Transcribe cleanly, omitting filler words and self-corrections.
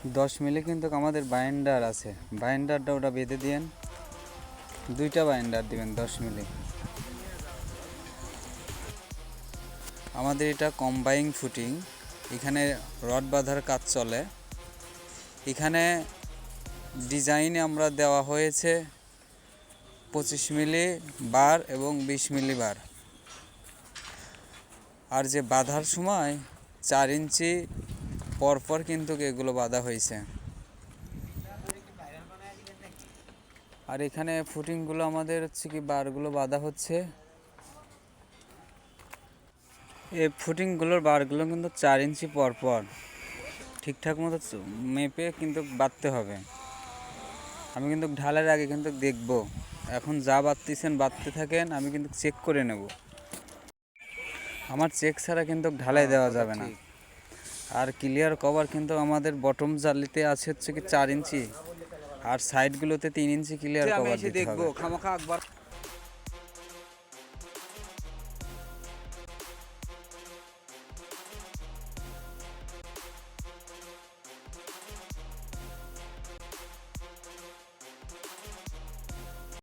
10 মিলি কিন্তু আমাদের বাইন্ডার আছে, বাইন্ডারটা ওটা বেঁধে দিয়েন, 2টা বাইন্ডার দিবেন 10 মিলি। আমাদের এটা কম্বাইন ফুটিং, এখানে রড বাঁধার কাজ চলে। এখানে ডিজাইনে আমরা দেওয়া হয়েছে 25 মিলি বার এবং 20 মিলি বার। আর যে বাঁধার সময় 4 ইঞ্চি পরপর কিন্তু এগুলো বাঁধা হয়েছে। আর এখানে ফুটিংগুলো আমাদের হচ্ছে কি বারগুলো বাঁধা হচ্ছে, এই ফুটিংগুলোর বারগুলো কিন্তু 4 ইঞ্চি পরপর ঠিকঠাক মতো মেপে কিন্তু বাঁধতে হবে। আমি কিন্তু ঢালার আগে কিন্তু দেখব, এখন যা বাঁধতেছেন বাঁধতে থাকেন, আমি কিন্তু চেক করে নেব। আমার চেক ছাড়া কিন্তু ঢালাই দেওয়া যাবে না। আর ক্লিয়ার কভার কিন্তু আমাদের বটম জালিতে আছে হচ্ছে কি 4 ইঞ্চি, আর সাইডগুলোতে 3 ইঞ্চি ক্লিয়ার কভার দিতে হবে।